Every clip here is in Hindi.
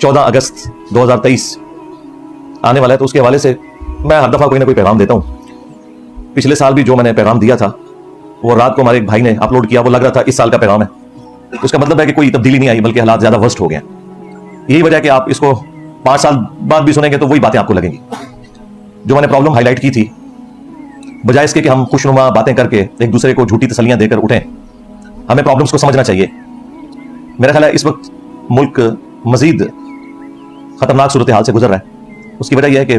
14 अगस्त 2023 आने वाला है, तो उसके हवाले से मैं हर दफ़ा कोई ना कोई पैगाम देता हूँ। पिछले साल भी जो मैंने पैगाम दिया था वो रात को हमारे एक भाई ने अपलोड किया, वो लग रहा था इस साल का पैगाम है। उसका मतलब है कि कोई तब्दीली नहीं आई, बल्कि हालात ज़्यादा वर्स्ट हो गए। यही वजह है कि आप इसको 5 साल बाद भी सुनेंगे तो वही बातें आपको लगेंगी। जो मैंने प्रॉब्लम हाईलाइट की थी, बजाय इसके कि हम खुशनुमा बातें करके एक दूसरे को झूठी तसलियां देकर उठें, हमें प्रॉब्लम्स को समझना चाहिए। मेरा ख्याल है इस वक्त मुल्क मजीद खतरनाक सूरत हाल से गुजर रहा है। उसकी वजह यह है कि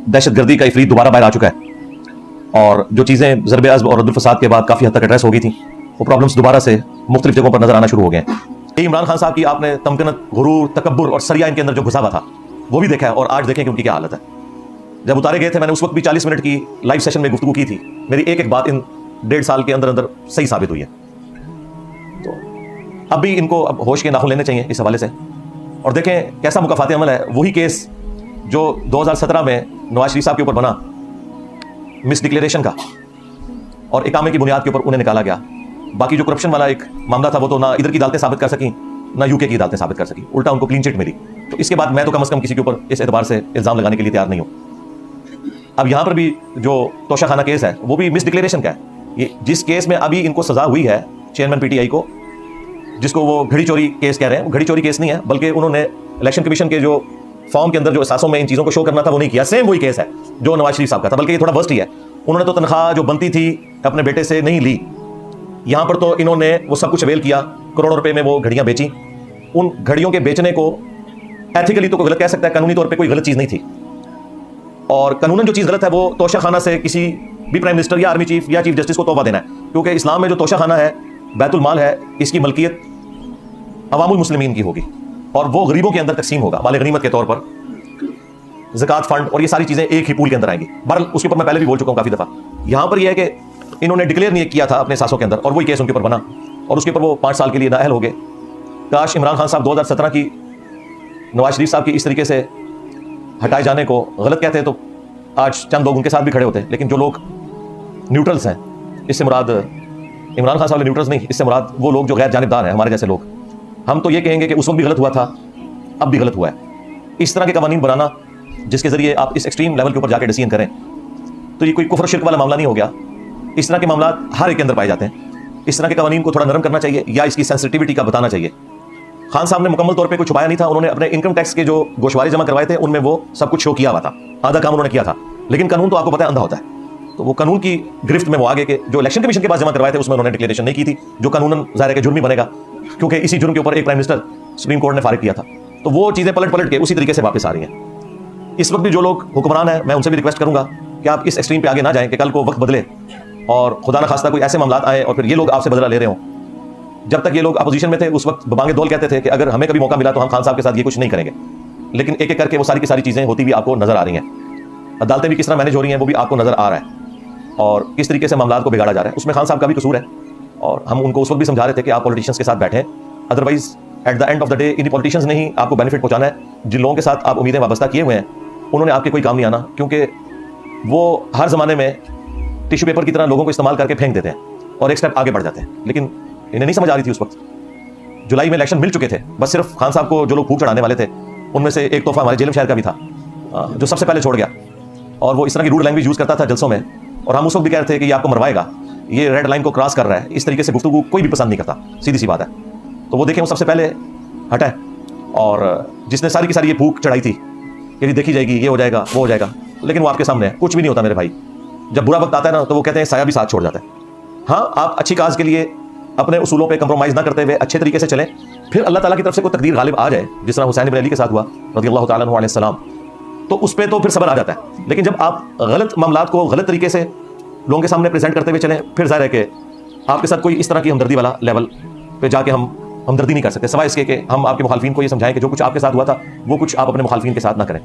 दहशतगर्दी का इफरीत दोबारा बाहर आ चुका है, और जो चीज़ें ज़रबे अज़्ब और रद्दुल फसाद के बाद काफ़ी हद तक एड्रेस हो गई थी, वो प्रॉब्लम्स दोबारा से मुख्तलिफ जगहों पर नजर आना शुरू हो गए हैं। इमरान खान साहब की आपने तमकनत, गुरूर, तकब्बुर और सरिया इनके अंदर जो घुसा हुआ था वो भी देखा है, और आज देखें कि उनकी क्या हालत है। जब उतारे गए थे, मैंने उस वक्त भी 40 मिनट की लाइव सेशन में गुफ्तगू की थी। मेरी एक एक बात इन 1.5 साल के अंदर अंदर सही साबित हुई है। तो अब भी इनको अब होश के नाखून लेने चाहिए इस हवाले से, और देखें कैसा मुकाफाती अमल है। वही केस जो 2017 में नवाज शरीफ साहब के ऊपर बना, मिस डिक्लेरेशन का, और इकामे की बुनियाद के ऊपर उन्हें निकाला गया। बाकी जो करप्शन वाला एक मामला था वो तो ना इधर की अदालतें साबित कर सकी, ना यूके की अदालतें साबित कर सकी, उल्टा उनको क्लीन चिट मिली। तो इसके बाद मैं तो कम से कम किसी के ऊपर इस एतबार से इल्जाम लगाने के लिए तैयार नहीं हूं। अब यहां पर भी जो तोशाखाना केस है वो भी मिस डिक्लेरेशन का है। ये जिस केस में अभी इनको सजा हुई है चेयरमैन पीटीआई को, जिसको वो घड़ी चोरी केस कह रहे हैं, वो घड़ी चोरी केस नहीं है, बल्कि उन्होंने इलेक्शन कमीशन के जो फॉर्म के अंदर जो एहसासों में इन चीज़ों को शो करना था वो नहीं किया। सेम वही केस है जो नवाज शरीफ साहब का था, बल्कि ये थोड़ा वर्स्ट ही है। उन्होंने तो तनख्वाह जो बनती थी अपने बेटे से नहीं ली, यहाँ पर तो इन्होंने वो सब कुछ अवेल किया, करोड़ों रुपए में वो घड़ियां बेची। उन घड़ियों के बेचने को एथिकली तो कोई गलत कह सकता है, कानूनी तौर पे कोई गलत चीज़ नहीं थी। और कानूनन जो चीज़ गलत है वो तोशाखाना से किसी भी प्राइम मिनिस्टर या आर्मी चीफ या चीफ जस्टिस को तोहफा देना है, क्योंकि इस्लाम में जो तोशाखाना है, बैतुल माल है, इसकी मलकियत अवामुल मुस्लिमीन की होगी, और वो गरीबों के अंदर तकसीम होगा माल गनीमत के तौर पर, ज़कात फंड और ये सारी चीज़ें एक ही पूल के अंदर आएंगी। बहरहाल उसके ऊपर मैं पहले भी बोल चुका हूँ काफ़ी दफ़ा। यहाँ पर यह है कि इन्होंने डिक्लेयर नहीं किया था अपने सासों के अंदर, और वही केस उनके ऊपर बना, और उसके ऊपर वो 5 साल के लिए नाअहल हो गए। काश इमरान खान साहब 2017 की नवाज शरीफ साहब की इस तरीके से हटाए जाने को गलत कहते तो आज चंद लोग उनके साथ भी खड़े होते। लेकिन जो लोग न्यूट्रल्स हैं, इससे मुराद इमरान खान साहब न्यूट्रल्स नहीं, इससे मुराद वो लोग जो गैर जानिबदार हैं, हमारे जैसे लोग, हम तो ये कहेंगे कि उस वक्त भी गलत हुआ था, अब भी गलत हुआ है। इस तरह के कवानीन बनाना जिसके जरिए आप इस एक्सट्रीम लेवल के ऊपर जाकर डिसीजन करें, तो ये कोई कुफ्र शिर्क वाला मामला नहीं हो गया। इस तरह के मामला हर एक के अंदर पाए जाते हैं। इस तरह के कवानीन को थोड़ा नरम करना चाहिए, या इसकी सेंसिटिविटी का बताना चाहिए। खान साहब ने मुकम्मल तौर पे कुछ छुपाया नहीं था। उन्होंने अपने इनकम टैक्स के जो गोशवारे जमा करवाए थे उनमें वो सब कुछ शो किया हुआ था, आधा काम उन्होंने किया था। लेकिन कानून तो आपको पता है अंधा होता है, तो वो कानून की गिरफ्त में वो आगे के जो इलेक्शन कमीशन के पास जमा करवाए थे उसमें उन्होंने डिक्लेरेशन नहीं की थी, जो कानूनन ज़ाहिर है कि जुर्मी बनेगा, क्योंकि इसी जुर्म के ऊपर एक प्राइम मिनिस्टर सुप्रीम कोर्ट ने फारिग किया था। तो वो चीज़ें पलट के उसी तरीके से वापस आ रही हैं। इस वक्त भी जो लोग हुक्मरान हैं, मैं उनसे भी रिक्वेस्ट करूंगा कि आप इस एक्सट्रीम पे आगे ना जाएं कि कल को वक्त बदले और खुदा न खास्ता कोई ऐसे मामला आए और फिर ये लोग आपसे बदला ले रहे हों। जब तक ये लोग अपोजिशन में थे उस वक्त बबांगे दौल कहते थे कि अगर हमें कभी मौका मिला तो हम खान साहब के साथ ये कुछ नहीं करेंगे। लेकिन एक एक करके वो सारी की सारी चीज़ें होती भी आपको नजर आ रही हैं। अदालतें भी किस तरह मैनेज हो रही हैं वो भी आपको नजर आ रहा है, और किस तरीके से मामला को बिगाड़ा जा रहा है, उसमें खान साहब का भी कसूर है। और हम उनको उस वक्त भी समझा रहे थे कि आप पॉलिटिशियंस के साथ बैठें, otherwise at the end of the day इन्हीं पॉलिटिशियंस ने ही आपको बेनिफिट पहुंचाना है। जिन लोगों के साथ आप उम्मीदें वाबस्ता किए हुए हैं उन्होंने आपके कोई काम नहीं आना, क्योंकि वो हर ज़माने में टिश्यू पेपर की तरह लोगों को इस्तेमाल करके फेंक देते हैं और एक स्टेप आगे बढ़ जाते हैं। लेकिन इन्हें नहीं समझ आ रही थी उस वक्त। जुलाई में इलेक्शन मिल चुके थे, बस सिर्फ खान साहब को जो लोग फूक चढ़ाने वाले थे उनमें से एक तोहफा हमारे जेलम शहर का भी था, जो सबसे पहले छोड़ गया, और वो इस तरह की रूड लैंग्वेज यूज़ करता था जलसों में, और हम उस वक्त भी कह रहे थे कि ये आपको मरवाएगा, ये रेड लाइन को क्रॉस कर रहा है। इस तरीके से गुफ्तगू कोई भी पसंद नहीं करता, सीधी सी बात है। तो वो देखें वो सबसे पहले हटा है, और जिसने सारी की सारी ये फूक चढ़ाई थी कि देखी जाएगी, ये हो जाएगा, वो हो जाएगा, लेकिन वो आपके सामने है, कुछ भी नहीं होता मेरे भाई। जब बुरा वक्त आता है ना तो वो कहते हैं साया भी साथ छोड़ जाता है। हाँ, आप अच्छी काज के लिए अपने उसूलों पे कंप्रोमाइज़ ना करते हुए अच्छे तरीके से चलें, फिर अल्लाह ताला की तरफ से कोई तकदीर गालिब आ जाए, जिस तरह हुसैन इब्न अली के साथ हुआ रज़ियल्लाहु ताला अन्हु अलैहि सलाम, तो उस पर तो फिर सब्र आ जाता है। लेकिन जब आप गलत मामलात को गलत तरीके से लोगों के सामने प्रेजेंट करते हुए चलें, फिर जाहिर है कि आपके साथ कोई इस तरह की हमदर्दी वाला लेवल पे जाके हम हमदर्दी नहीं कर सकते, सिवाय इसके कि हम आपके मुखालफिन को ये समझाएं कि जो कुछ आपके साथ हुआ था वो कुछ आप अपने मुखालफिन के साथ ना करें।